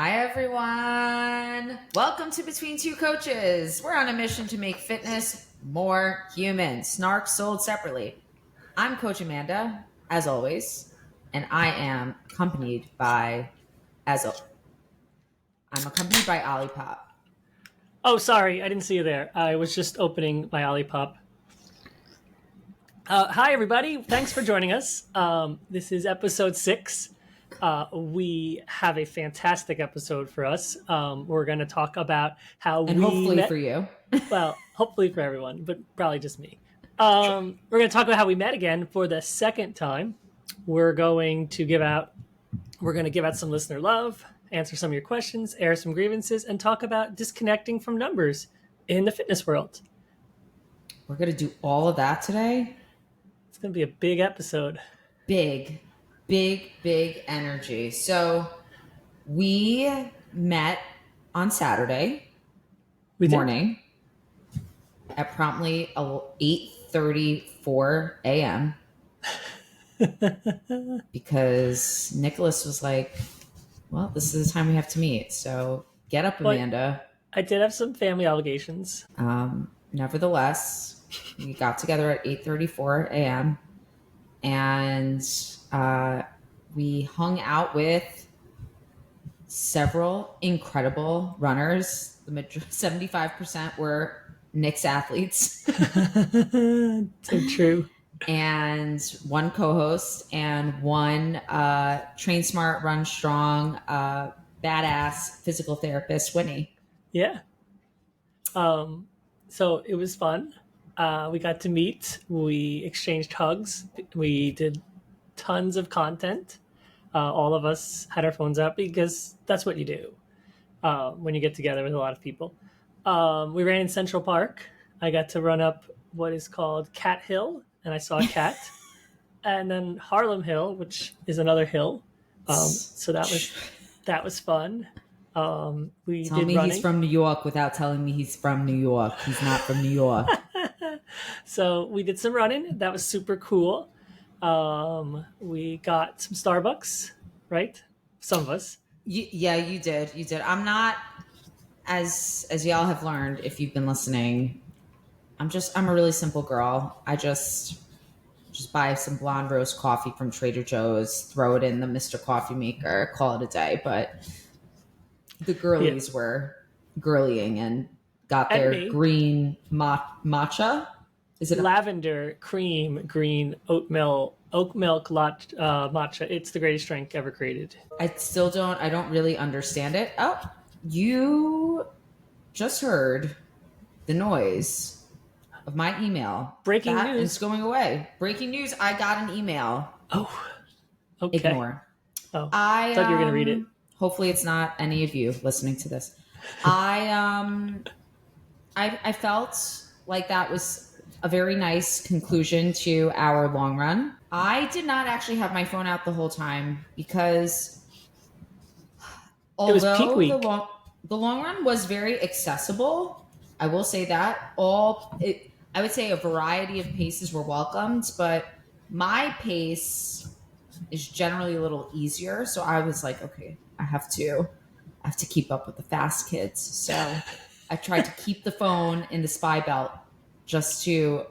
Hi, everyone. Welcome to Between Two Coaches. We're on a mission to make fitness more human. Snark sold separately. I'm Coach Amanda, as always, and I am accompanied by, I'm accompanied by Olipop. Oh, sorry, I didn't see you there. I was just opening my Olipop. Hi, everybody. Thanks for joining us. This is episode 6. We have a fantastic episode for us. We're going to talk about how And we hopefully met. for you. Well, hopefully for everyone, but probably just me. Sure. We're going to talk about how we met again for the second time. We're going to give out some listener love, answer some of your questions, air some grievances, and talk about disconnecting from numbers in the fitness world. We're going to do all of that today. It's going to be a big episode. Big energy. So we met on Saturday morning at promptly 8:34 a.m. because Nicholas was like, well, this is the time we have to meet. So get up, Amanda. I did have some family obligations. Nevertheless, we got together at 8:34 a.m. and we hung out with several incredible runners. The 75% were Nick's athletes. So true. And one co-host and one Train Smart, Run Strong, badass physical therapist, Winnie. Yeah. So it was fun. We got to meet. We exchanged hugs. We did tons of content. All of us had our phones out because that's what you do when you get together with a lot of people. We ran in Central Park. I got to run up what is called Cat Hill, and I saw a cat. And then Harlem Hill, which is another hill. So that was fun. We Tell did me running. He's from New York without telling me he's from New York. He's not from New York. So we did some running. That was super cool. We got some Starbucks, right? Some of us. Yeah, you did. You did. I'm not, as y'all have learned if you've been listening, I'm a really simple girl. I just buy some blonde roast coffee from Trader Joe's, throw it in the Mr. Coffee maker, call it a day. But the girlies were girlying and got their green matcha. Is it lavender cream green oat milk matcha? It's the greatest drink ever created. I don't really understand it. Oh, you just heard the noise of my email. Breaking news. It's going away. Breaking news. I got an email. Oh, okay. Ignore. Oh, I thought you were going to read it. Hopefully it's not any of you listening to this. I felt like that was a very nice conclusion to our long run. I did not actually have my phone out the whole time because although it was peak week. The long run was very accessible, I will say that. I would say a variety of paces were welcomed, but my pace is generally a little easier. So I was like, okay, I have to keep up with the fast kids. So I tried to keep the phone in the spy belt just to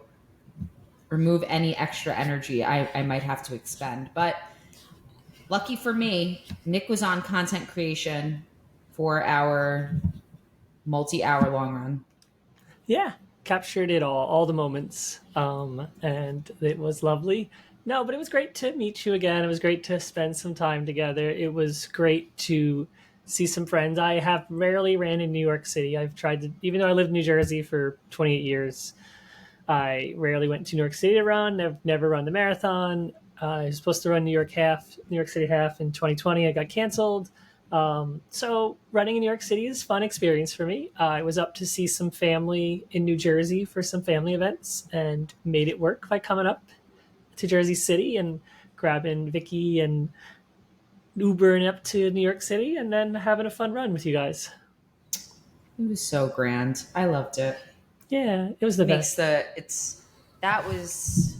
remove any extra energy I might have to expend. But lucky for me, Nick was on content creation for our multi-hour long run. Yeah, captured it all the moments, and it was lovely. No, but it was great to meet you again. It was great to spend some time together. It was great to see some friends. I have rarely ran in New York City. I've tried to, even though I lived in New Jersey for 28 years, I rarely went to New York City to run. I've never run the marathon. I was supposed to run New York City half in 2020. I got canceled. So running in New York City is a fun experience for me. I was up to see some family in New Jersey for some family events and made it work by coming up to Jersey City and grabbing Vicky and Ubering up to New York City and then having a fun run with you guys. It was so grand. I loved it. Yeah, it was the best.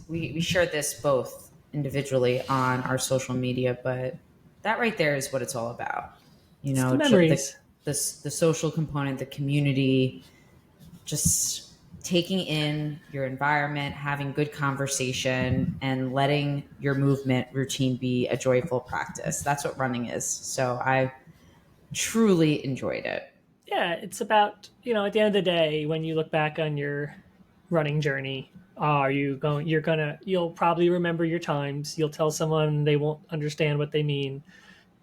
We shared this both individually on our social media, but that right there is what it's all about. You It's the know, memories. the social component, the community, just taking in your environment, having good conversation, and letting your movement routine be a joyful practice. That's what running is. So I truly enjoyed it. Yeah, it's about, at the end of the day, when you look back on your running journey, are you going, you'll probably remember your times. You'll tell someone, they won't understand what they mean.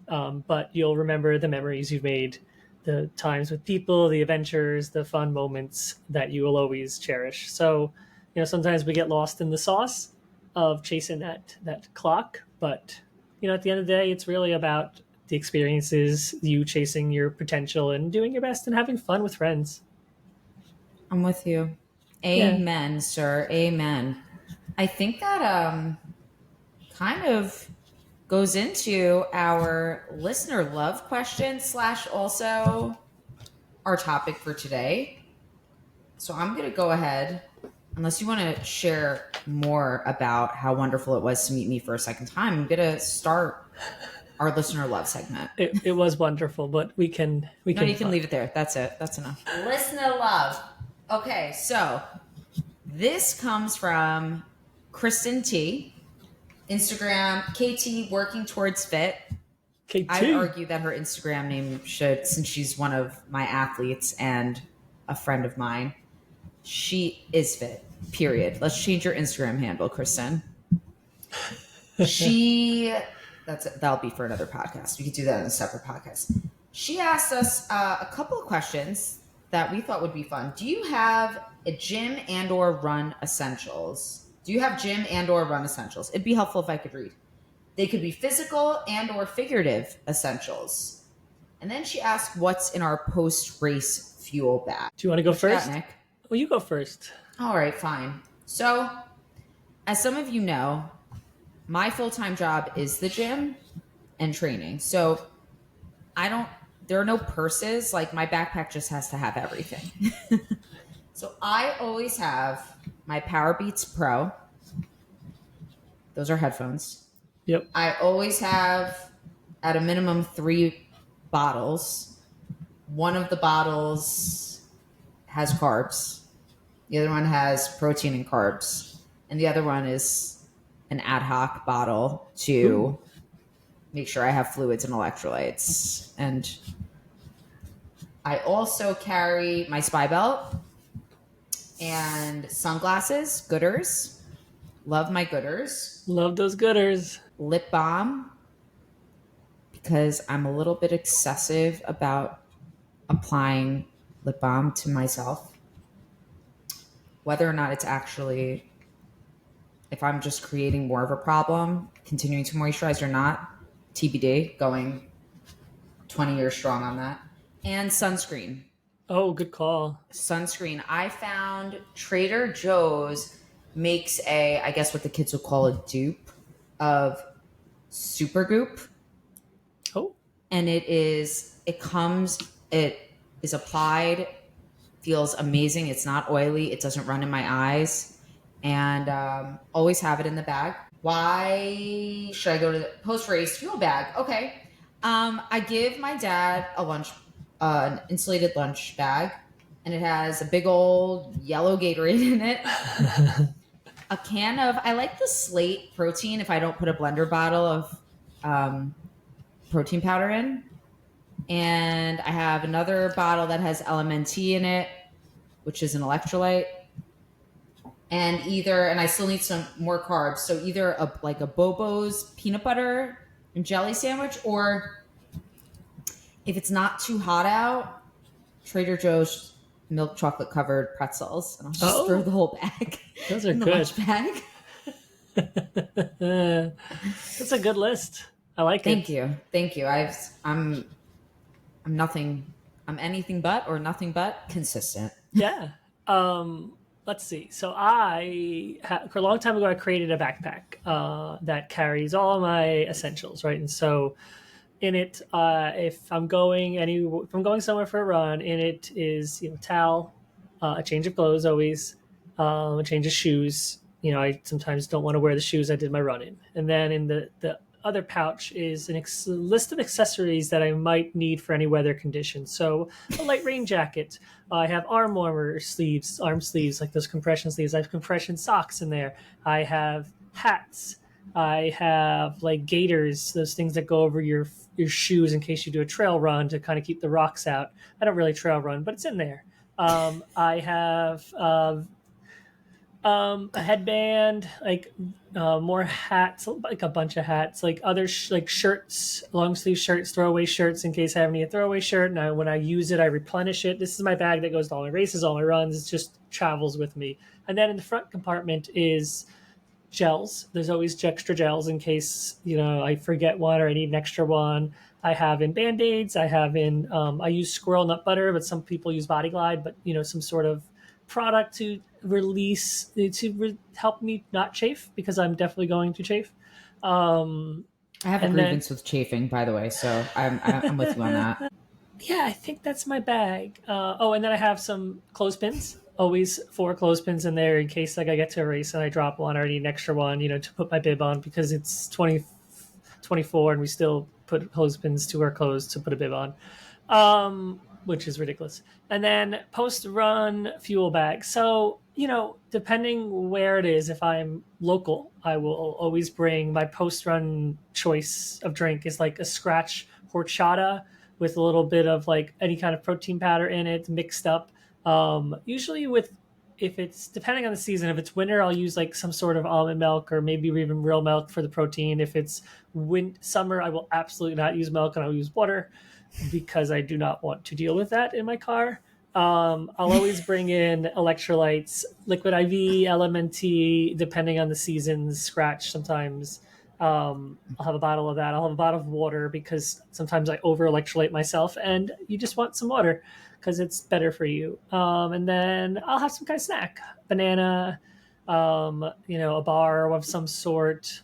But you'll remember the memories you've made, the times with people, the adventures, the fun moments that you will always cherish. So, sometimes we get lost in the sauce of chasing that clock, but at the end of the day, it's really about the experiences, you chasing your potential and doing your best and having fun with friends. I'm with you. Yeah. Amen, sir. Amen. I think that kind of goes into our listener love question slash also our topic for today. So I'm going to go ahead, unless you want to share more about how wonderful it was to meet me for a second time. I'm going to start our listener love segment. It was wonderful, but we can No, you can leave it there. That's it. That's enough. Listener love. Okay, so this comes from Kristen T. Instagram, KT Working Towards Fit. I'd KT. argue that her Instagram name should, since she's one of my athletes and a friend of mine, she is fit. Period. Let's change your Instagram handle, Kristen. That'll be for another podcast. We could do that in a separate podcast. She asked us a couple of questions that we thought would be fun. Do you have a gym and or run essentials? Do you have gym and or run essentials? It'd be helpful if I could read. They could be physical and or figurative essentials. And then she asked what's in our post-race fuel bag. Do you want to go What you got, first? Nick? Well, you go first. All right, fine. So, as some of you know, my full-time job is the gym and training. So, there are no purses. Like, my backpack just has to have everything. So, I always have my Power Beats Pro. Those are headphones. Yep. I always have, at a minimum, 3 bottles. One of the bottles has carbs. The other one has protein and carbs. And the other one is an ad hoc bottle to make sure I have fluids and electrolytes. And I also carry my spy belt and sunglasses, Gooders. Love my Gooders. Love those Gooders. Lip balm, because I'm a little bit excessive about applying lip balm to myself. Whether or not it's actually, if I'm just creating more of a problem, continuing to moisturize or not, TBD, going 20 years strong on that. And sunscreen. Oh, good call. Sunscreen. I found Trader Joe's makes I guess what the kids would call a dupe of Supergoop. Oh. And it is applied, feels amazing. It's not oily. It doesn't run in my eyes. And always have it in the bag. Why should I go to the post-race fuel bag? Okay. I give my dad an insulated lunch bag, and it has a big old yellow Gatorade in it. A can of, I like the Slate protein if I don't put a blender bottle of protein powder in. And I have another bottle that has LMNT in it, which is an electrolyte. And I still need some more carbs. So either a Bobo's peanut butter and jelly sandwich, or if it's not too hot out, Trader Joe's milk chocolate covered pretzels. And I'll just throw the whole bag. Those are in the good. lunch bag. That's a good list. I like it. Thank you. I'm anything but or nothing but consistent. Yeah. Let's see. So for a long time ago, I created a backpack that carries all my essentials, right? And so in it, if I'm going somewhere for a run, in it is towel, a change of clothes always, a change of shoes. I sometimes don't want to wear the shoes I did my run in, and then in the other pouch is list of accessories that I might need for any weather conditions. So a light rain jacket. I have arm sleeves, like those compression sleeves. I have compression socks in there. I have hats. I have like gaiters, those things that go over your shoes in case you do a trail run to kind of keep the rocks out. I don't really trail run, but it's in there. I have a headband, like more hats, like a bunch of hats, like other like shirts, long sleeve shirts, throwaway shirts in case I have any throwaway shirt. And when I use it, I replenish it. This is my bag that goes to all my races, all my runs. It just travels with me. And then in the front compartment is gels. There's always extra gels in case I forget one or I need an extra one. I have in Band-Aids. I have in I use squirrel nut butter, but some people use Body Glide. But some sort of product to help me not chafe, because I'm definitely going to chafe. I have a And then grievance with chafing, by the way, so I'm with you on that. yeah, I think that's my bag. And then I have some clothespins. Always 4 clothespins in there in case like I get to a race and I drop one or I need an extra one, to put my bib on, because it's 2024 and we still put clothespins to our clothes to put a bib on, which is ridiculous. And then post run fuel bag. So depending where it is, if I'm local, I will always bring my post run choice of drink is like a scratch horchata with a little bit of like any kind of protein powder in it mixed up. Usually if it's depending on the season, if it's winter, I'll use like some sort of almond milk or maybe even real milk for the protein. If it's summer, I will absolutely not use milk and I'll use water because I do not want to deal with that in my car. I'll always bring in electrolytes, liquid IV, LMNT, depending on the seasons, scratch sometimes. I'll have a bottle of that. I'll have a bottle of water because sometimes I over electrolyte myself and you just want some water because it's better for you. And then I'll have some kind of snack, banana, a bar of some sort.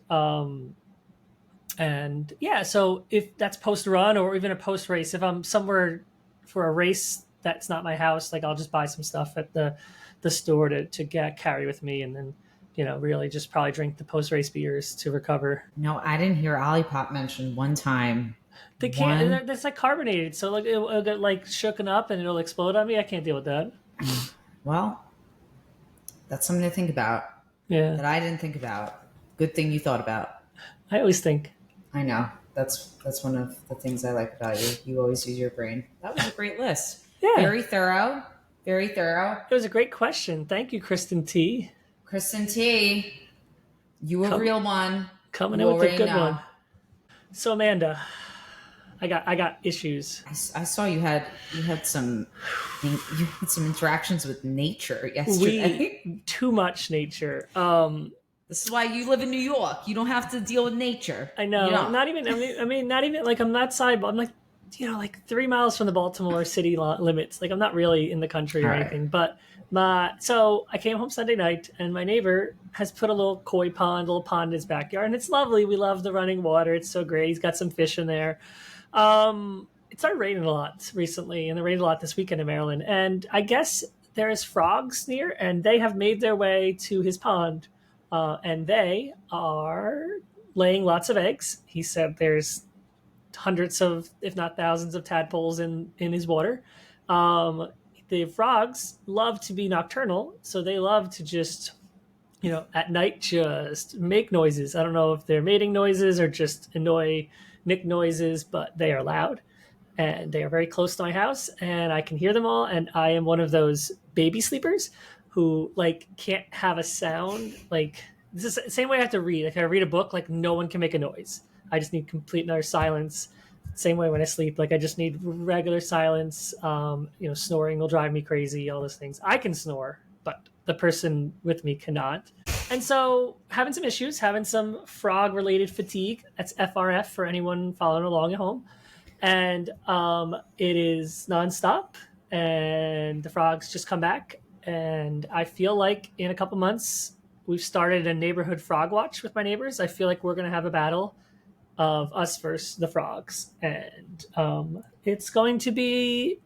And yeah, so if that's post run or even a post race, if I'm somewhere for a race that's not my house, like I'll just buy some stuff at the store to carry with me, and then really just probably drink the post race beers to recover. No, I didn't hear Olipop mentioned one time. They can't. That's like carbonated, so like it'll get like shooken up and it'll explode on me. I can't deal with that. Well, that's something to think about. Yeah, That I didn't think about. Good thing you thought about. I always think. I know. That's one of the things I like about you. You always use your brain. That was a great list. Yeah, very thorough. Very thorough. It was a great question. Thank you, Kristen T. Kristen T, you a real one. Coming in with a good one. So Amanda, I got issues. I saw you had some interactions with nature yesterday. Too much nature. This is why you live in New York. You don't have to deal with nature. I know. Not even. I mean, not even like I'm not side. I'm like, like 3 miles from the Baltimore city limits. Like I'm not really in the country or anything. But so I came home Sunday night, and my neighbor has put a little koi pond, a little pond in his backyard, and it's lovely. We love the running water. It's so great. He's got some fish in there. It started raining a lot recently, and it rained a lot this weekend in Maryland. And I guess there's frogs near, and they have made their way to his pond. And they are laying lots of eggs. He said there's hundreds of, if not thousands of tadpoles in his water. The frogs love to be nocturnal, so they love to just, at night just make noises. I don't know if they're mating noises or just annoy Nick noises, but they are loud. And they are very close to my house, and I can hear them all. And I am one of those baby sleepers who like can't have a sound. Like this is the same way I have to read. If I read a book, like no one can make a noise. I just need complete and utter silence. Same way when I sleep, like I just need regular silence. Snoring will drive me crazy. All those things. I can snore, but the person with me cannot. And so having some issues, having some frog related fatigue. That's FRF for anyone following along at home. And it is nonstop, and the frogs just come back. And I feel like in a couple months, we've started a neighborhood frog watch with my neighbors. I feel like we're going to have a battle of us versus the frogs. And it's going to be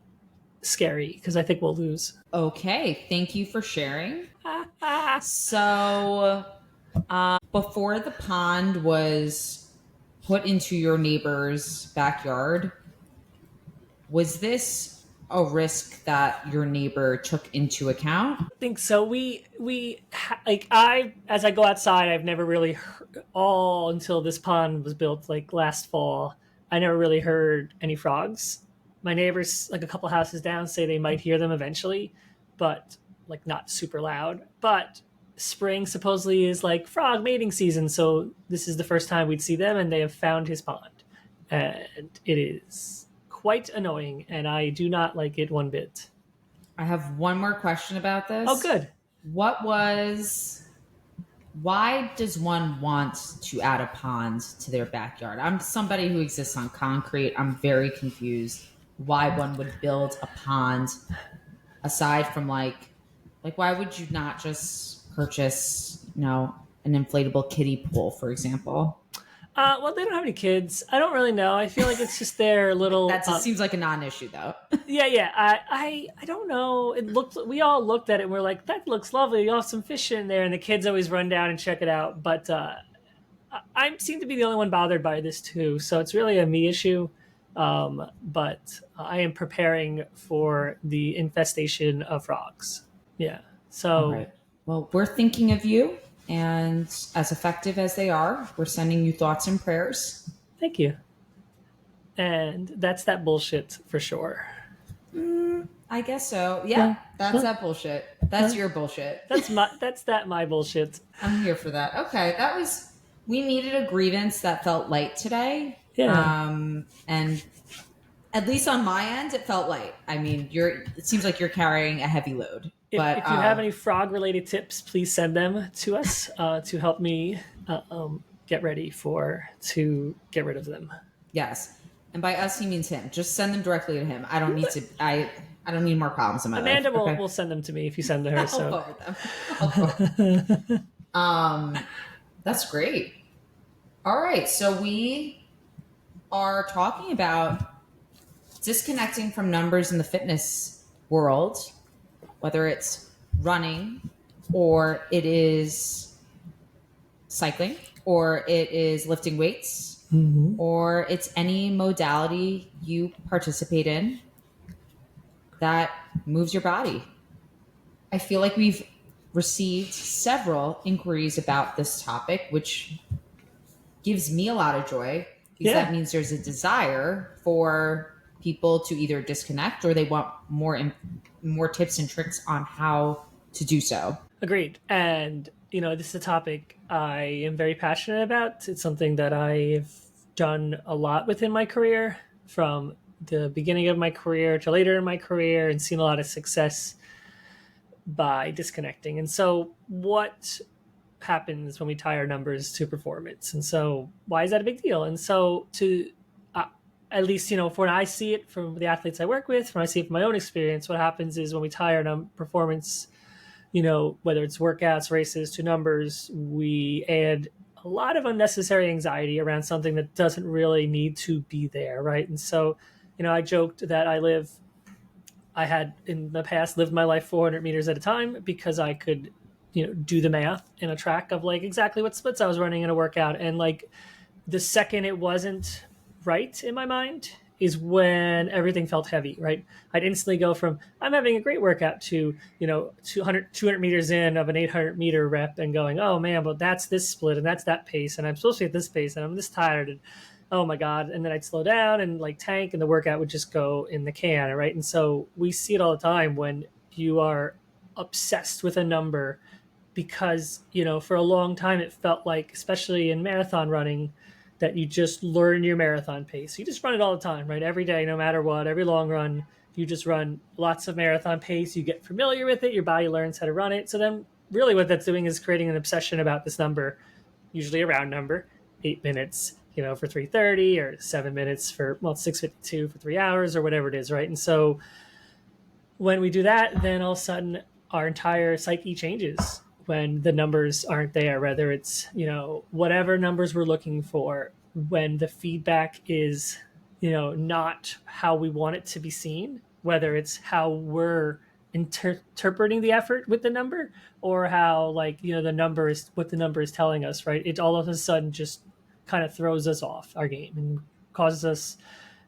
scary because I think we'll lose. Okay. Thank you for sharing. So before the pond was put into your neighbor's backyard, was this a risk that your neighbor took into account? Think so. Like I as I go outside, I've never really all until this pond was built like last fall. I never really heard any frogs. My neighbors, like a couple houses down, say they might hear them eventually, but like not super loud. But spring supposedly is like frog mating season, so this is the first time we'd see them, and they have found his pond, and it is quite annoying, and I do not like it one bit. I have one more question about Oh, this. good. What was Why does one want to add a pond to their backyard? I'm somebody who exists on concrete. I'm very confused why one would build a pond aside from like why would you not just purchase, an inflatable kiddie pool, for example? Well, they don't have any kids. I don't really know. I feel like it's just their little. That seems like a non-issue though. Yeah, yeah. I don't know. It looked. We all looked at it and we're like, that looks lovely. You have some fish in there, and the kids always run down and check it out. But I seem to be the only one bothered by this too. So it's really a me issue. But I am preparing for the infestation of frogs. Yeah. All So right. Well, we're thinking of you, and as effective as they are, we're sending you thoughts and prayers. thank you. And that's that bullshit for sure. I guess so. Yeah, that's that bullshit. That's your bullshit. That's my bullshit. I'm here for that. Okay, we needed a grievance that felt light today. Yeah. And at least on my end, it felt light. I mean, it seems like you're carrying a heavy load. But If you have any frog related tips, please send them to us to help me get ready to get rid of them. yes, and by us he means him. Just send them directly to him. I don't need to. I don't need more problems in my Amanda life. will send them to me if you send to her. I'll So forward them. I'll forward. That's great. All right, so we are talking about disconnecting from numbers in the fitness world, whether it's running or it is cycling or it is lifting weights or it's any modality you participate in that moves your body. I feel like we've received several inquiries about this topic, which gives me a lot of joy because Yeah. that means there's a desire for people to either disconnect or they want more tips and tricks on how to do so. agreed. And this is a topic I am very passionate about. It's something that I've done a lot within my career, from the beginning of my career to later in my career, and seen a lot of success by disconnecting. And so, what happens when we tie our numbers to performance? And so, why is that a big deal? And so, to at least, when I see it from the athletes I work with, when I see it from my own experience, what happens is when we tie our performance, whether it's workouts, races, to numbers, we add a lot of unnecessary anxiety around something that doesn't really need to be there, right? And so, I joked that I had in the past lived my life 400 meters at a time because I could, do the math in a track of like exactly what splits I was running in a workout. And like the second it wasn't right in my mind is when everything felt heavy, right? I'd instantly go from, I'm having a great workout to, 200 meters in of an 800-meter rep and going, oh man, but that's this split and that's that pace. And I'm supposed to be at this pace and I'm this tired. And oh my God. And then I'd slow down and like tank and the workout would just go in the can, right? And so we see it all the time when you are obsessed with a number because, for a long time it felt like, especially in marathon running, that you just learn your marathon pace. You just run it all the time, right? Every day, no matter what, every long run, you just run lots of marathon pace. You get familiar with it. Your body learns how to run it. So then really what that's doing is creating an obsession about this number, usually a round number, 8 minutes, for 3:30 or 7 minutes for, 6:52 for 3 hours or whatever it is, right? And so when we do that, then all of a sudden our entire psyche changes when the numbers aren't there, whether it's, whatever numbers we're looking for, when the feedback is, not how we want it to be seen, whether it's how we're interpreting the effort with the number or how like, the number is what the number is telling us, right? It all of a sudden just kind of throws us off our game and causes us,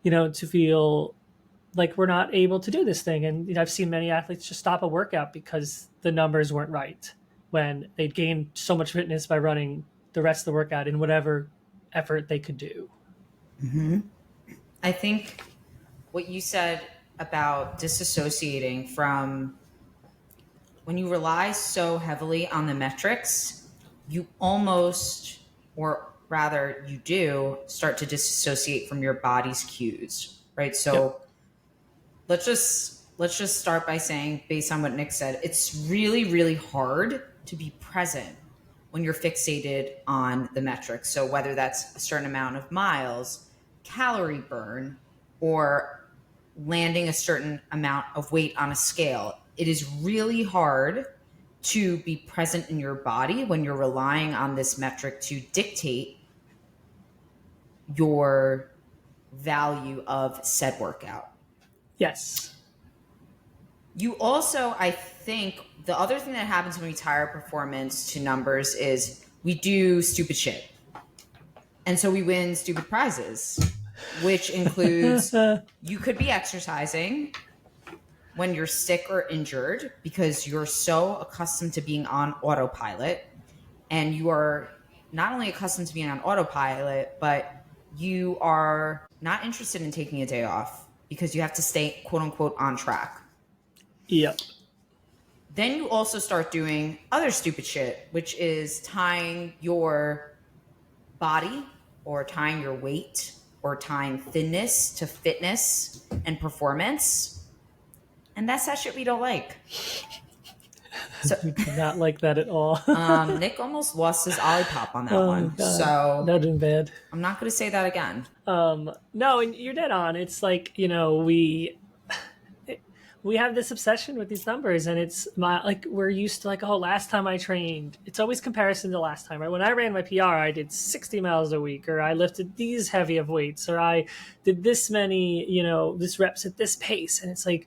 to feel like we're not able to do this thing. And I've seen many athletes just stop a workout because the numbers weren't right when they'd gained so much fitness by running the rest of the workout in whatever effort they could do. I think what you said about disassociating from when you rely so heavily on the metrics, you almost, or rather you do, start to disassociate from your body's cues, right? So Yep. let's just start by saying, based on what Nick said, it's really, really hard to be present when you're fixated on the metrics. So whether that's a certain amount of miles, calorie burn, or landing a certain amount of weight on a scale, it is really hard to be present in your body when you're relying on this metric to dictate your value of said workout. Yes. You also, I think, the other thing that happens when we tie our performance to numbers is we do stupid shit. And so we win stupid prizes, which includes you could be exercising when you're sick or injured because you're so accustomed to being on autopilot, and you are not only accustomed to being on autopilot, but you are not interested in taking a day off because you have to stay, quote unquote, on track. Yep. Then you also start doing other stupid shit, which is tying your body or tying your weight or tying thinness to fitness and performance. And that's that shit we don't like. So We do not like that at all. Nick almost lost his Olipop on that one. God. So That would have been bad. I'm not going to say that again. No, and you're dead on. It's like, we have this obsession with these numbers, and it's we're used to last time I trained, it's always comparison to last time, right? When I ran my PR, I did 60 miles a week, or I lifted these heavy of weights, or I did this many, this reps at this pace. And it's like,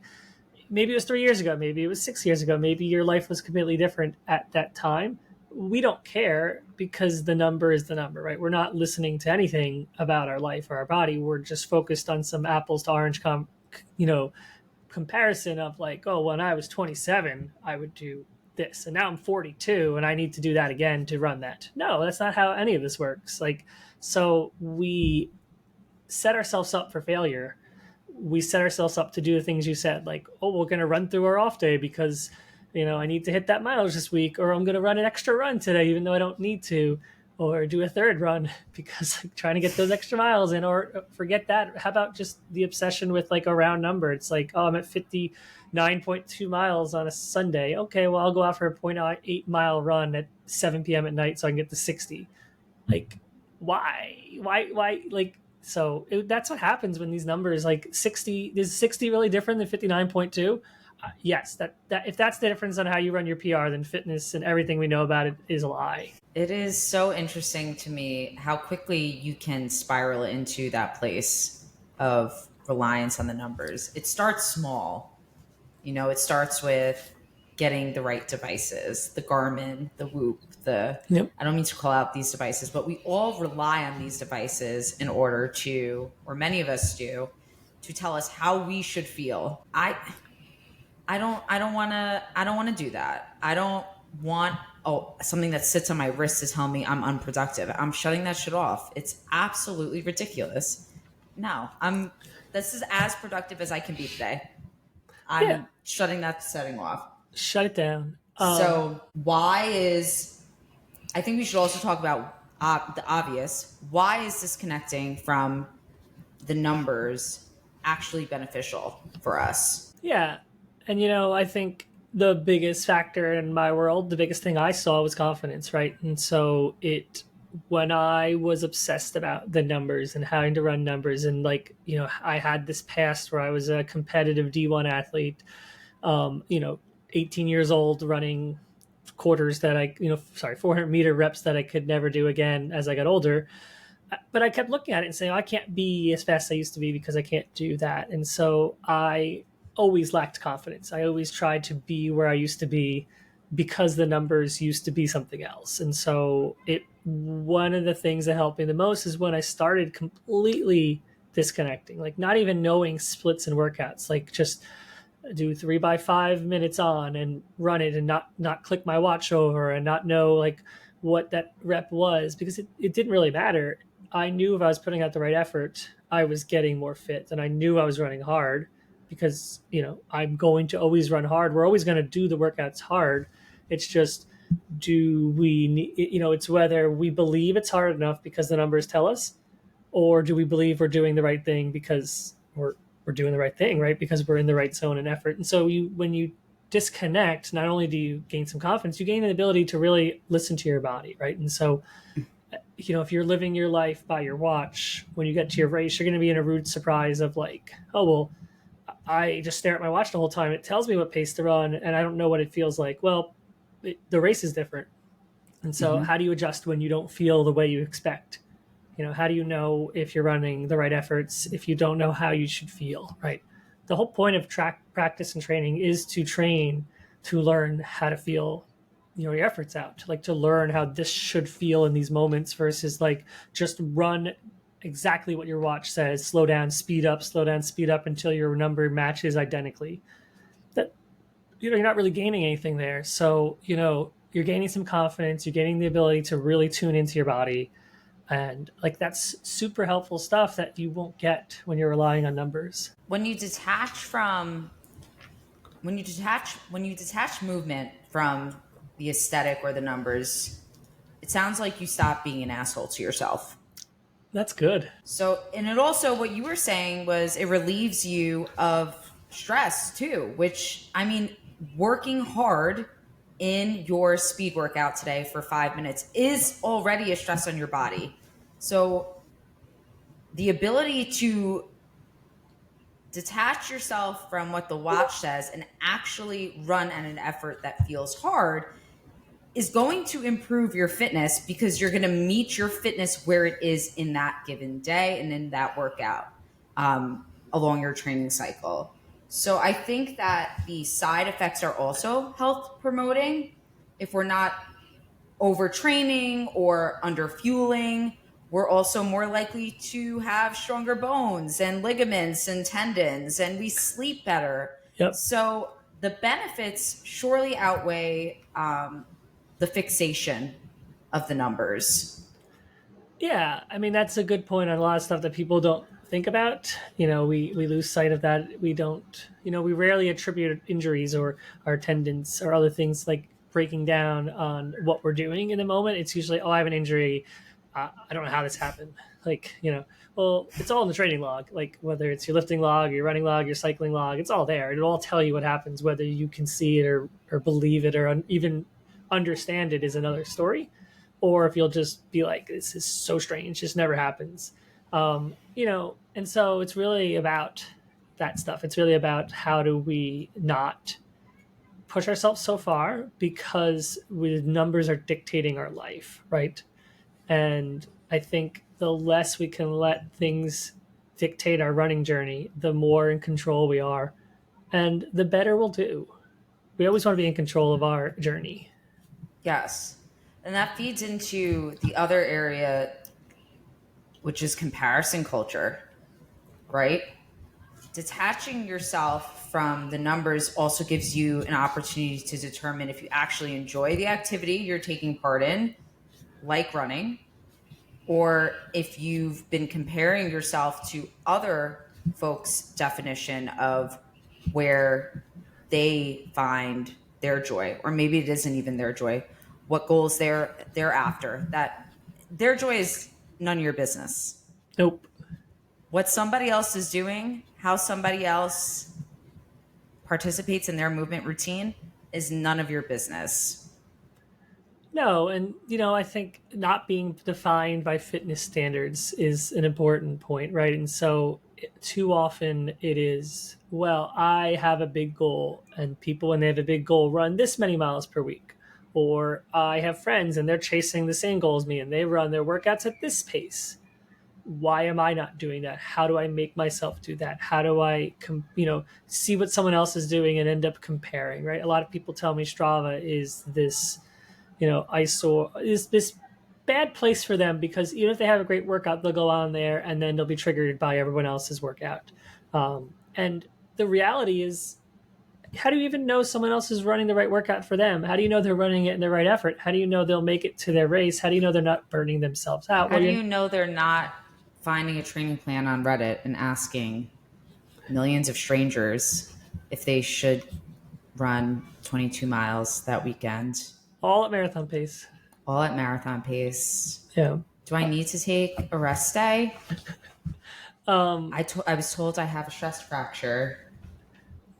maybe it was 3 years ago, maybe it was 6 years ago, maybe your life was completely different at that time. We don't care because the number is the number, right? We're not listening to anything about our life or our body. We're just focused on some apples to orange comparison of when I was 27, I would do this, and now I'm 42 and I need to do that again to run that. No, that's not how any of this works. So we set ourselves up for failure. We set ourselves up to do the things you said, we're going to run through our off day because, I need to hit that mileage this week, or I'm going to run an extra run today, even though I don't need to, or do a third run because I'm trying to get those extra miles in, or forget that. How about just the obsession with a round number? It's I'm at 59.2 miles on a Sunday. Okay, well, I'll go out for a 0.8 mile run at 7 p.m. at night so I can get to 60. Why? So that's what happens when these numbers 60, is 60 really different than 59.2? Yes, that if that's the difference on how you run your PR, then fitness and everything we know about it is a lie. It is so interesting to me how quickly you can spiral into that place of reliance on the numbers. It starts small. It starts with getting the right devices, the Garmin, the Whoop, Yep. I don't mean to call out these devices, but we all rely on these devices in order to, or many of us do, to tell us how we should feel. I don't want to do that. I don't want something that sits on my wrist to tell me I'm unproductive. I'm shutting that shit off. It's absolutely ridiculous. No, this is as productive as I can be today. I'm shutting that setting off. Shut it down. So I think we should also talk about the obvious. Why is disconnecting from the numbers actually beneficial for us? Yeah. And, I think the biggest factor in my world, the biggest thing I saw was confidence, right? And so when I was obsessed about the numbers and having to run numbers, and I had this past where I was a competitive D1 athlete, 18 years old, running quarters that 400 meter reps that I could never do again as I got older. But I kept looking at it and saying, I can't be as fast as I used to be because I can't do that. And so I always lacked confidence. I always tried to be where I used to be because the numbers used to be something else. And so it one of the things that helped me the most is when I started completely disconnecting, like not even knowing splits and workouts, like just do 3 by 5 minutes on and run it and not click my watch over and not know like what that rep was, because it didn't really matter. I knew if I was putting out the right effort, I was getting more fit, and I knew I was running hard because I'm going to always run hard. We're always going to do the workouts hard. It's just, do we need, it's whether we believe it's hard enough because the numbers tell us, or do we believe we're doing the right thing because we're doing the right thing, right? Because we're in the right zone and effort. And so when you disconnect, not only do you gain some confidence, you gain the ability to really listen to your body, right? And so, if you're living your life by your watch, when you get to your race, you're going to be in a rude surprise of like, oh, well, I just stare at my watch the whole time. It tells me what pace to run, and I don't know what it feels like. Well, the race is different. And so Mm-hmm. how do you adjust when you don't feel the way you expect? How do you know if you're running the right efforts if you don't know how you should feel, right? The whole point of practice and training is to train to learn how to feel your efforts out, like to learn how this should feel in these moments versus like just run exactly what your watch says, slow down, speed up until your number matches identically. That you're not really gaining anything there. So you're gaining some confidence, you're gaining the ability to really tune into your body, and like that's super helpful stuff that you won't get when you're relying on numbers. When you detach from when you detach movement from the aesthetic or the numbers, it sounds like you stop being an asshole to yourself. That's good. So, and it also, what you were saying was it relieves you of stress too, which, I mean, working hard in your speed workout today for 5 minutes is already a stress on your body. So, the ability to detach yourself from what the watch says and actually run at an effort that feels hard is going to improve your fitness, because you're going to meet your fitness where it is in that given day and in that workout, along your training cycle. So I think that the side effects are also health promoting. If we're not overtraining or under fueling, we're also more likely to have stronger bones and ligaments and tendons, and we sleep better. Yep. So the benefits surely outweigh the fixation of the numbers. Yeah, I mean that's a good point on a lot of stuff that people don't think about. We lose sight of that. We don't. We rarely attribute injuries or our tendons or other things like breaking down on what we're doing in the moment. It's usually, oh, I have an injury. I don't know how this happened. Like, well, it's all in the training log. Like whether it's your lifting log, your running log, your cycling log, it's all there. It'll all tell you what happens. Whether you can see it or believe it or even understand it is another story, or if you'll just be like, this is so strange, this never happens. And so it's really about that stuff. It's really about how do we not push ourselves so far because with numbers are dictating our life, right? And I think the less we can let things dictate our running journey, the more in control we are, and the better we'll do. We always want to be in control of our journey. Yes. And that feeds into the other area, which is comparison culture, right? Detaching yourself from the numbers also gives you an opportunity to determine if you actually enjoy the activity you're taking part in, like running, or if you've been comparing yourself to other folks' definition of where they find their joy, or maybe it isn't even their joy, what goals they're after. That their joy is none of your business. Nope. What somebody else is doing, how somebody else participates in their movement routine, is none of your business. No, and I think not being defined by fitness standards is an important point, right? And so too often it is, well, I have a big goal, and people when they have a big goal run this many miles per week. Or I have friends and they're chasing the same goal as me and they run their workouts at this pace. why am I not doing that? How do I make myself do that? How do I, see what someone else is doing and end up comparing, right? A lot of people tell me Strava is this, is this bad place for them because even if they have a great workout, they'll go on there and then they'll be triggered by everyone else's workout. And the reality is, how do you even know someone else is running the right workout for them? How do you know they're running it in the right effort? How do you know they'll make it to their race? How do you know they're not burning themselves out? How do you know they're not finding a training plan on Reddit and asking millions of strangers if they should run 22 miles that weekend, all at marathon pace? all at marathon pace? Yeah. Do I need to take a rest day? Um, I was told I have a stress fracture.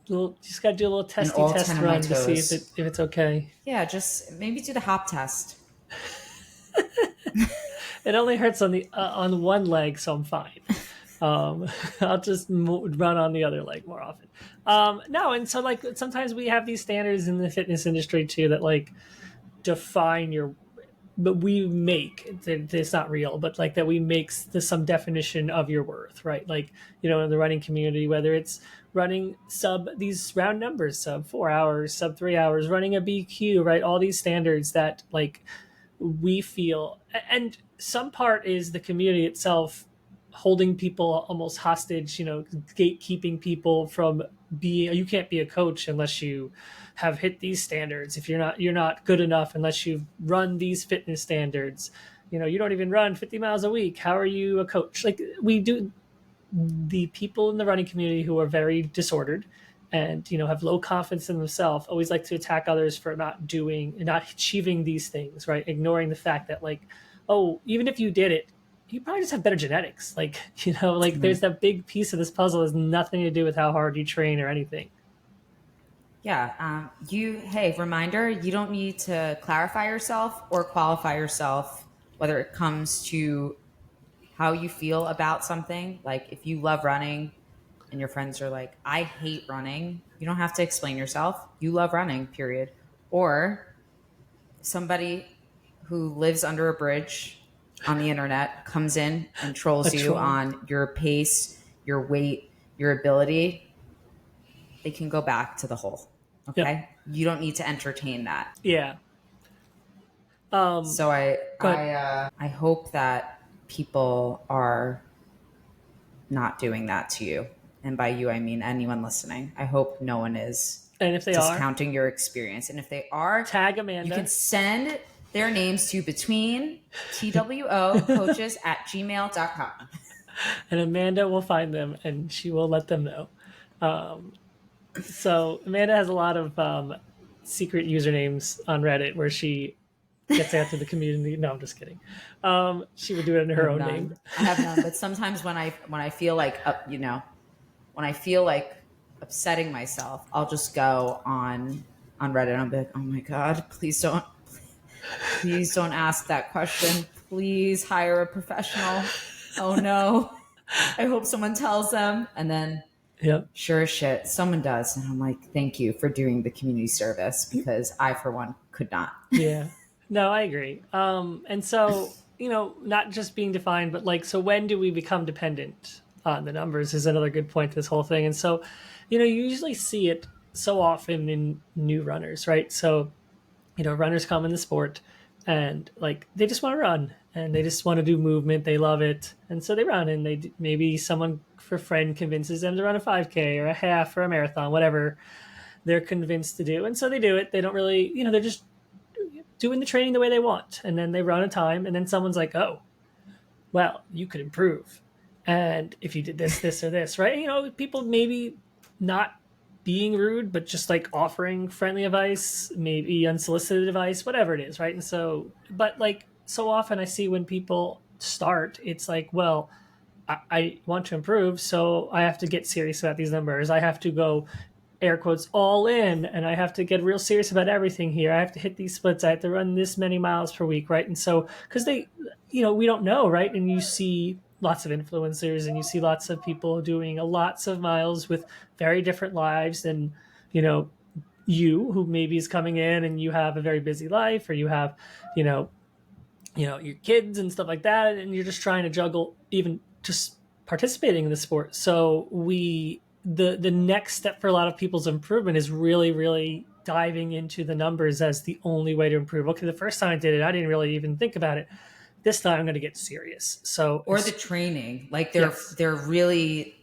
Just got to do a little testy all test 10 of my run to see toes. if it's okay. Yeah, just maybe do the hop test. It only hurts on one leg, so I'm fine. I'll just run on the other leg more often. No, and so like sometimes we have these standards in the fitness industry too that like define your, but we make it's not real, but like that we make some definition of your worth, right? Like, in the running community, whether it's running sub these round numbers, sub 4 hours, sub 3 hours, running a BQ, right? All these standards that like we feel, and some part is the community itself holding people almost hostage, gatekeeping people from being, you can't be a coach unless you have hit these standards. If you're not good enough unless you've run these fitness standards. You don't even run 50 miles a week. How are you a coach? Like we do, the people in the running community who are very disordered and have low confidence in themselves always like to attack others for not achieving these things, right? Ignoring the fact that like, oh, even if you did it, you probably just have better genetics. Like, there's that big piece of this puzzle has nothing to do with how hard you train or anything. Yeah. Hey, reminder, you don't need to clarify yourself or qualify yourself, whether it comes to how you feel about something. Like if you love running and your friends are like, I hate running, you don't have to explain yourself. You love running, period. Or somebody who lives under a bridge on the internet comes in and trolls you on your pace, your weight, your ability, they can go back to the hole. Okay. Yep. You don't need to entertain that. Yeah. So I hope that people are not doing that to you. And by you, I mean anyone listening. I hope no one is and if they discounting your experience. And if they are, tag Amanda. You can send their names to between TWO coaches at gmail.com. And Amanda will find them and she will let them know. So Amanda has a lot of secret usernames on Reddit where she gets out to the community. No, I'm just kidding. She would do it in her own name. I have none, but sometimes when I feel like when I feel like upsetting myself, I'll just go on Reddit and I'll be like, oh my God, please don't ask that question. Please hire a professional. Oh no. I hope someone tells them. And then sure as shit, someone does. And I'm like, thank you for doing the community service because I, for one, could not. Yeah. No, I agree. And so, not just being defined, but like, so when do we become dependent on the numbers is another good point to this whole thing. And so, you usually see it so often in new runners, right? So, runners come in the sport and like, they just want to run and they just want to do movement. They love it. And so they run and maybe someone for friend convinces them to run a 5K or a half or a marathon, whatever they're convinced to do. And so they do it. They don't really, they're just doing the training the way they want. And then they run a time and then someone's like, oh, well, you could improve. And if you did this or this, right? People maybe not being rude, but just like offering friendly advice, maybe unsolicited advice, whatever it is, right? And so, but like so often I see when people start, it's like, well, I want to improve, so I have to get serious about these numbers. I have to go, air quotes, all in, and I have to get real serious about everything here. I have to hit these splits. I have to run this many miles per week, right? And so, because they, we don't know, right? And you see lots of influencers and you see lots of people doing lots of miles with very different lives than, you who maybe is coming in and you have a very busy life or you have, your kids and stuff like that, and you're just trying to juggle even just participating in the sport. So the next step for a lot of people's improvement is really, really diving into the numbers as the only way to improve. Okay, the first time I did it, I didn't really even think about it. This time I'm going to get serious. So Or the training, like yes, they're really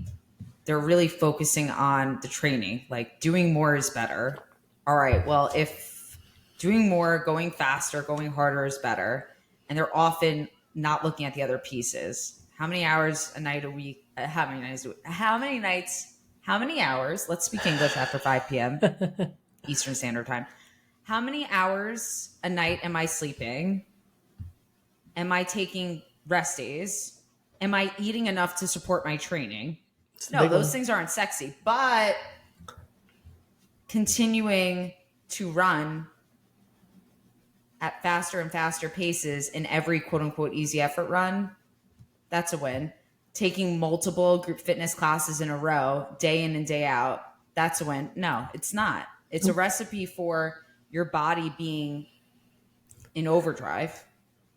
focusing on the training. Like doing more is better. All right, well, if doing more, going faster, going harder is better, and they're often not looking at the other pieces. How many hours a night a week? How many nights? How many nights? How many hours? Let's speak English after 5 p.m. Eastern Standard Time. How many hours a night am I sleeping? Am I taking rest days? Am I eating enough to support my training? it's the No, big those one. things aren't sexy, but continuing to run at faster and faster paces in every quote unquote easy effort run, that's a win. Taking multiple group fitness classes in a row, day in and day out, that's a win. No, it's not. It's a recipe for your body being in overdrive.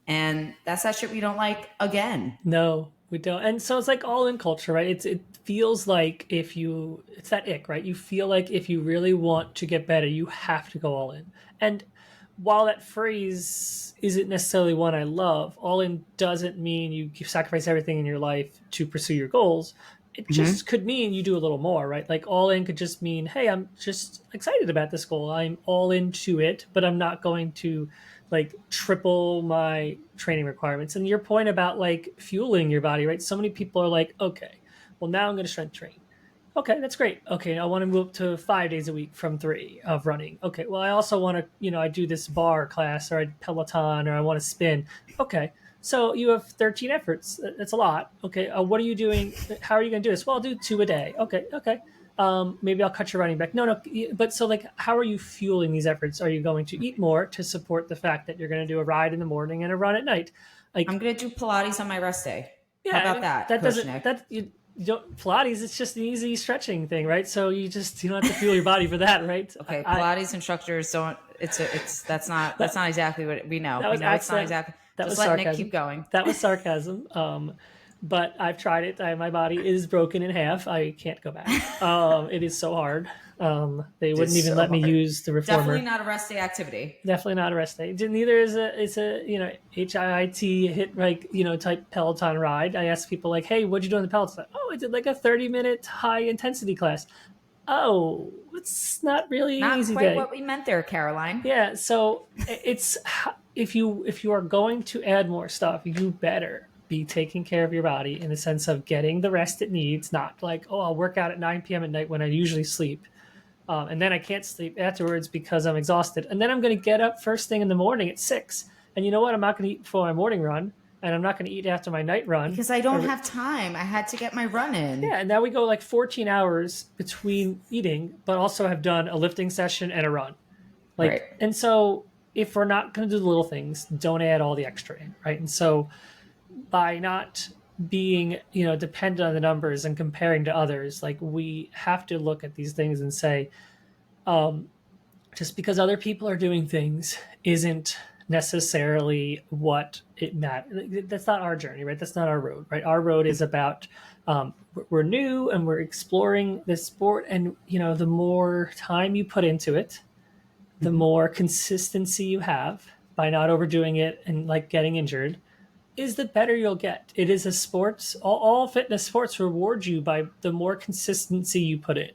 And that's that shit we don't like again. No, we don't. And so it's like all in culture, right? It feels like if you it's that ick, right? You feel like if you really want to get better, you have to go all in. And while that phrase isn't necessarily one I love, all in doesn't mean you sacrifice everything in your life to pursue your goals. It just could mean you do a little more, right? Like all in could just mean, hey, I'm just excited about this goal. I'm all into it, but I'm not going to like triple my training requirements. And your point about like fueling your body, right? So many people are like, okay, well, now I'm going to strength train. Okay, that's great. Okay, I want to move up to 5 days a week from 3 of running. Okay, well, I also want to, I do this bar class or I Peloton or I want to spin. Okay, so you have 13 efforts. That's a lot. Okay, what are you doing? How are you going to do this? Well, I'll do 2 a day. Okay, okay. Maybe I'll cut your running back. No, but so like, how are you fueling these efforts? Are you going to eat more to support the fact that you're going to do a ride in the morning and a run at night? I'm Like, going to do Pilates on my rest day. yeah, How I about mean, that, that Coach doesn't Nick? that you don't Pilates. It's just an easy stretching thing, right? So you don't have to fuel your body for that, right? Okay, I Pilates instructors don't. It's that's that not exactly what we know. that We was know it's not accent. exactly. That Just was let Nick keep sarcasm. going. That was sarcasm. But I've tried it. My body is broken in half. I can't go back. It is so hard. They It wouldn't is even so let me hard. use the Definitely reformer. not a rest day activity. Definitely not a rest day. Neither is a HIIT hit like type Peloton ride. I ask people like, hey, what'd you do on the Peloton? Oh, I did like a 30-minute high intensity class. Oh, it's not really an Not easy quite day. what we meant there, Caroline. Yeah, so it's if you are going to add more stuff, you better be taking care of your body in the sense of getting the rest it needs. Not like, oh, I'll work out at 9 p.m. at night when I usually sleep, and then I can't sleep afterwards because I'm exhausted, and then I'm going to get up first thing in the morning at 6. And you know what? I'm not going to eat before my morning run, and I'm not going to eat after my night run. Because I don't have time. I had to get my run in. Yeah, and now we go like 14 hours between eating, but also have done a lifting session and a run. Right. And so if we're not going to do the little things, don't add all the extra in, right? And so by not being, dependent on the numbers and comparing to others, like we have to look at these things and say, just because other people are doing things isn't necessarily what it matters. That's not our journey, right? That's not our road, right? Our road is about we're new and we're exploring this sport, and the more time you put into it, the more consistency you have by not overdoing it and like getting injured, is the better you'll get. It is a sports, all fitness sports reward you by the more consistency you put in.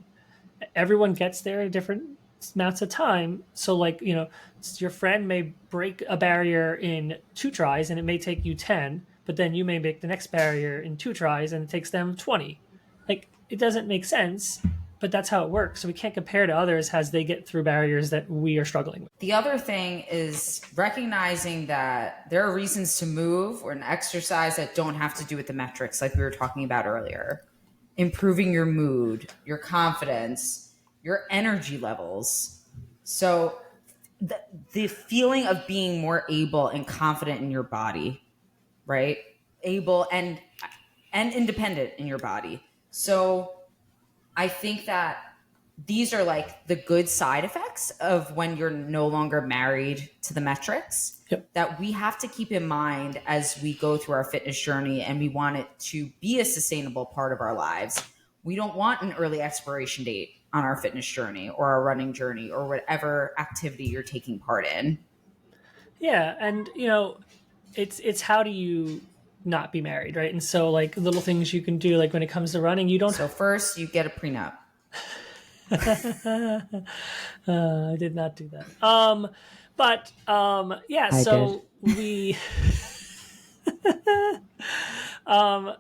Everyone gets there at different amounts of time. So, like, your friend may break a barrier in 2 tries and it may take you 10, but then you may make the next barrier in 2 tries and it takes them 20. Like, it doesn't make sense, but that's how it works. So we can't compare to others as they get through barriers that we are struggling with. The other thing is recognizing that there are reasons to move or an exercise that don't have to do with the metrics, like we were talking about earlier. Improving your mood, your confidence, your energy levels. So the feeling of being more able and confident in your body, right? Able and independent in your body. So I think that these are like the good side effects of when you're no longer married to the metrics Yep. that we have to keep in mind as we go through our fitness journey and we want it to be a sustainable part of our lives. We don't want an early expiration date on our fitness journey or our running journey or whatever activity you're taking part in. Yeah, and it's how do you not be married, right? And so like little things you can do, like when it comes to running, you don't. So first, you get a prenup. I did not do that. But yeah, I did. so we um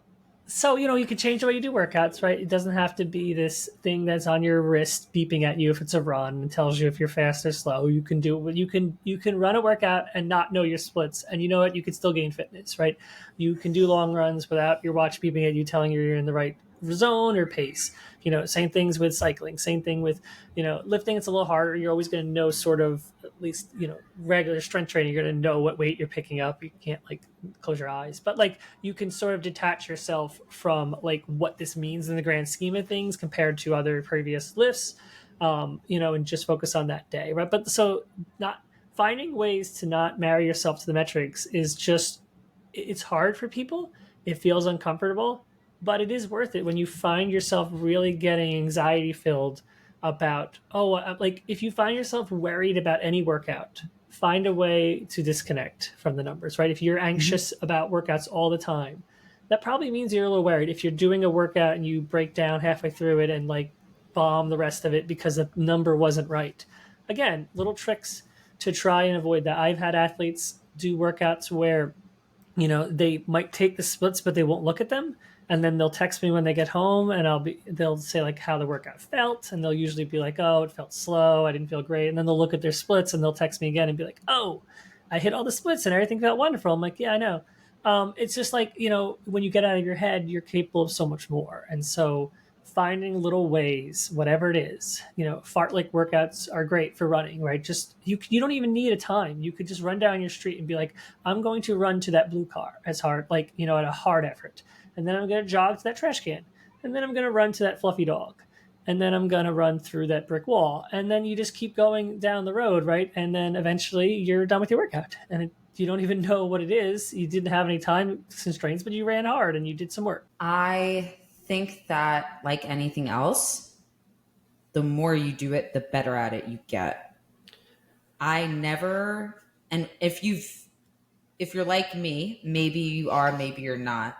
so you can change the way you do workouts, right? It doesn't have to be this thing that's on your wrist beeping at you if it's a run and tells you if you're fast or slow. You can do you can run a workout and not know your splits, and you know what, you can still gain fitness, right? You can do long runs without your watch beeping at you telling you you're in the right zone or pace. Same things with cycling, same thing with lifting. It's a little harder. You're always going to know, sort of, at least regular strength training, you're going to know what weight you're picking up. You can't like close your eyes, but like you can sort of detach yourself from like what this means in the grand scheme of things compared to other previous lifts, and just focus on that day, right? But so not finding ways to not marry yourself to the metrics is just, it's hard for people. It feels uncomfortable, but it is worth it when you find yourself really getting anxiety filled about, like if you find yourself worried about any workout, find a way to disconnect from the numbers, right? If you're anxious about workouts all the time, that probably means you're a little worried. If you're doing a workout and you break down halfway through it and like bomb the rest of it because the number wasn't right, again, little tricks to try and avoid that. I've had athletes do workouts where they might take the splits but they won't look at them, and then they'll text me when they get home, and they'll say like how the workout felt, and they'll usually be like, oh, it felt slow, I didn't feel great, and then they'll look at their splits and they'll text me again and be like, oh, I hit all the splits and everything felt wonderful. I'm like, yeah, I know. It's just like, when you get out of your head, you're capable of so much more. And so finding little ways, whatever it is, fartlek workouts are great for running, right? Just you don't even need a time. You could just run down your street and be like, I'm going to run to that blue car as hard, like, at a hard effort. And then I'm going to jog to that trash can. And then I'm going to run to that fluffy dog. And then I'm going to run through that brick wall. And then you just keep going down the road, right? And then eventually you're done with your workout. And you don't even know what it is. You didn't have any time constraints, but you ran hard and you did some work. I think that, like anything else, the more you do it, the better at it you get. I never, and if you're like me, maybe you are, maybe you're not.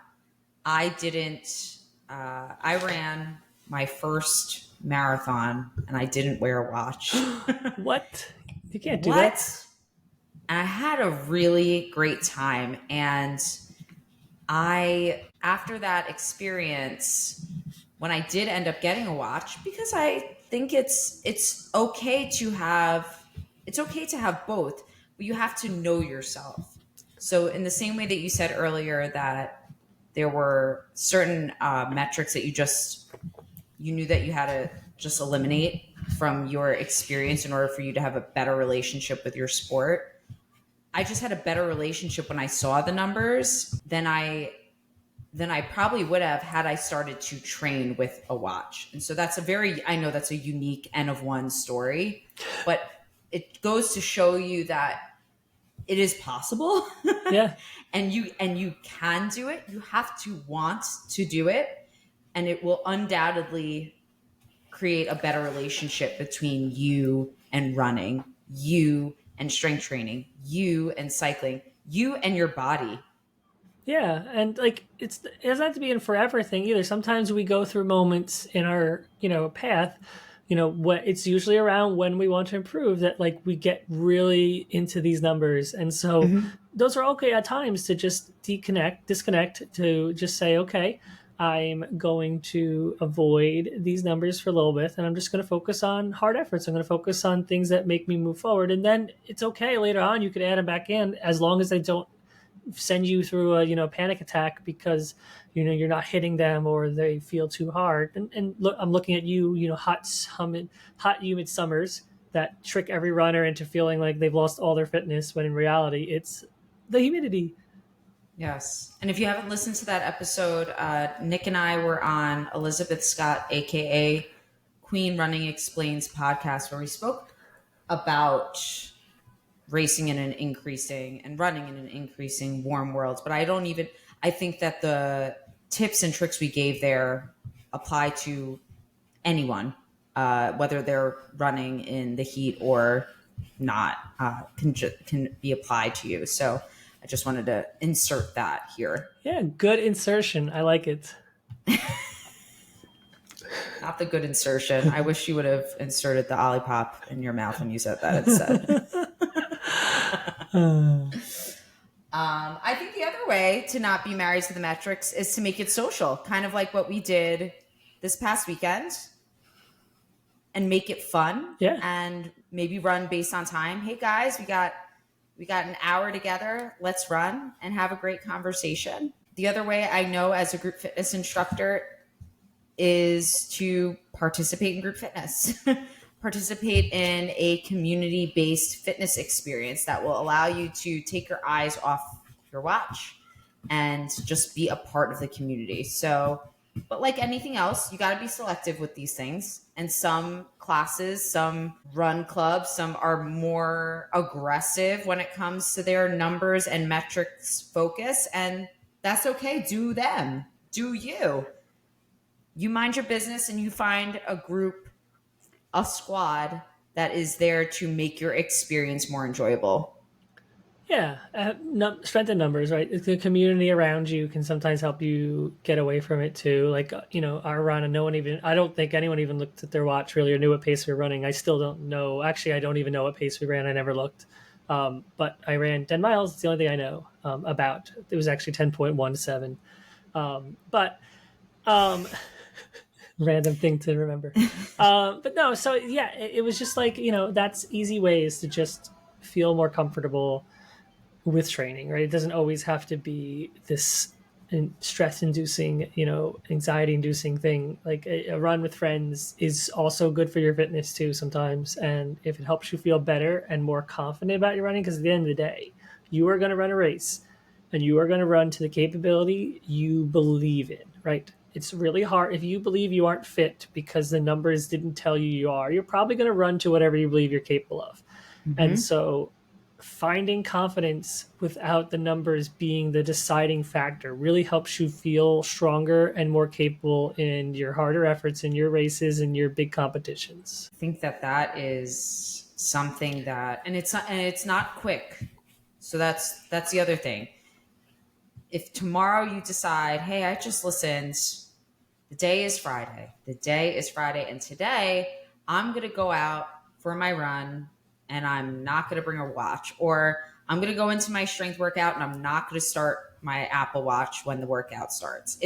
I didn't, I ran my first marathon and I didn't wear a watch. What? You can't do that. What? And I had a really great time. And after that experience, when I did end up getting a watch, because I think it's okay to have both, but you have to know yourself. So in the same way that you said earlier that there were certain metrics that you knew that you had to just eliminate from your experience in order for you to have a better relationship with your sport. I just had a better relationship when I saw the numbers than I probably would have had I started to train with a watch. And so I know that's a unique N of one story, but it goes to show you that it is possible. Yeah. and you can do it. You have to want to do it, and it will undoubtedly create a better relationship between you and running, you and strength training, you and cycling, you and your body. Yeah, and like it doesn't have to be a forever thing either. Sometimes we go through moments in our path. What it's usually around when we want to improve that like we get really into these numbers, and so those are okay at times to just disconnect, to just say, okay, I'm going to avoid these numbers for a little bit, and I'm just going to focus on hard efforts. I'm going to focus on things that make me move forward, and then it's okay later on. You could add them back in as long as they don't send you through a panic attack because you're not hitting them or they feel too hard. And look, I'm looking at hot humid summers that trick every runner into feeling like they've lost all their fitness, when in reality it's the humidity. Yes. And if you haven't listened to that episode, Nick and I were on Elizabeth Scott, aka Queen Running Explains podcast where we spoke about racing in an increasing and running in an increasing warm world. But I think that the tips and tricks we gave there apply to anyone, whether they're running in the heat or not, can be applied to you. So I just wanted to insert that here. Yeah, good insertion. I like it. Not the good insertion. I wish you would have inserted the Olipop in your mouth when you said that instead. I think the other way to not be married to the metrics is to make it social, kind of like what we did this past weekend, and make it fun. Yeah. And maybe run based on time. Hey guys, we got an hour together. Let's run and have a great conversation. The other way I know as a group fitness instructor is to participate in group fitness. Participate in a community-based fitness experience that will allow you to take your eyes off your watch and just be a part of the community. So, but like anything else, you got to be selective with these things. And some classes, some run clubs, some are more aggressive when it comes to their numbers and metrics focus. And that's okay. Do them. Do you. You mind your business and you find a group, a squad that is there to make your experience more enjoyable. Yeah, strength in numbers, right? The community around you can sometimes help you get away from it too. Like, our run, and I don't think anyone even looked at their watch really or knew what pace we were running. I still don't know. Actually, I don't even know what pace we ran. I never looked. But I ran 10 miles. It's the only thing I know about. It was actually 10.17. Random thing to remember. But no, so yeah, it was just like, that's easy ways to just feel more comfortable with training, right? It doesn't always have to be this stress-inducing, anxiety-inducing thing. Like a run with friends is also good for your fitness too sometimes. And if it helps you feel better and more confident about your running, because at the end of the day, you are going to run a race and you are going to run to the capability you believe in, right? It's really hard. If you believe you aren't fit because the numbers didn't tell you are, you're probably going to run to whatever you believe you're capable of. Mm-hmm. And so finding confidence without the numbers being the deciding factor really helps you feel stronger and more capable in your harder efforts in your races and your big competitions. I think that is something that, and it's not quick. So that's the other thing. If tomorrow you decide, hey, I just listened, the day is Friday, and today I'm going to go out for my run and I'm not going to bring a watch, or I'm going to go into my strength workout and I'm not going to start my Apple Watch when the workout starts.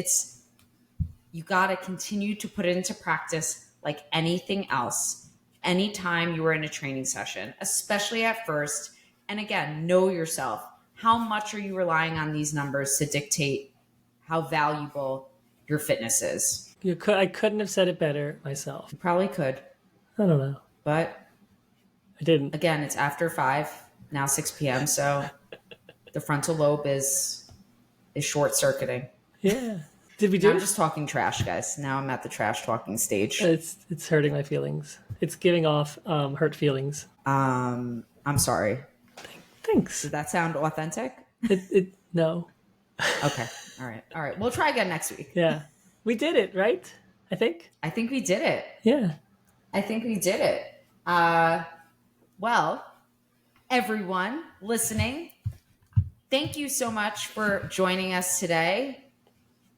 You got to continue to put it into practice like anything else. Anytime you are in a training session, especially at first, and again, know yourself. How much are you relying on these numbers to dictate how valuable your fitness is? I couldn't have said it better myself. You probably could. I don't know. But I didn't. Again, it's after 5, now 6 p.m. So the frontal lobe is short circuiting. Yeah. Did we do it? I'm just talking trash, guys. Now I'm at the trash talking stage. It's hurting my feelings. It's giving off hurt feelings. I'm sorry. Thanks. Did that sound authentic? No. Okay. All right. We'll try again next week. Yeah. We did it, right? I think we did it. Yeah. I think we did it. Well, everyone listening, thank you so much for joining us today.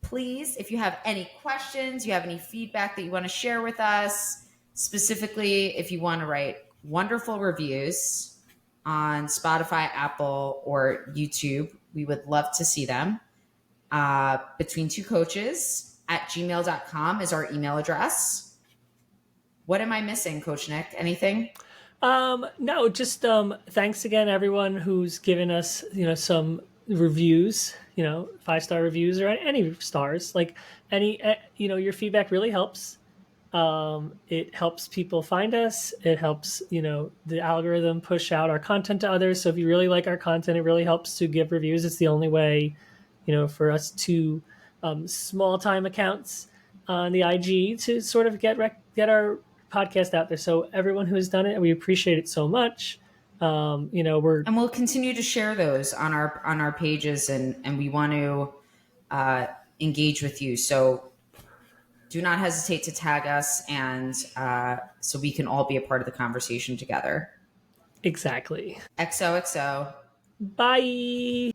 Please, if you have any questions, you have any feedback that you want to share with us, specifically if you want to write wonderful reviews on Spotify, Apple, or YouTube, we would love to see them. Between two coaches at gmail.com is our email address. What am I missing, Coach Nick? Anything? No, just thanks again, everyone who's given us, some reviews, 5-star reviews or any stars. Like your feedback really helps. It helps people find us. It helps, the algorithm push out our content to others. So if you really like our content, it really helps to give reviews. It's the only way, for us to small time accounts on the IG to sort of get our podcast out there. So everyone who has done it, we appreciate it so much. We're And we'll continue to share those on our pages, and we want to uh, engage with you. So do not hesitate to tag us, and so we can all be a part of the conversation together. exactly. XOXO. Bye.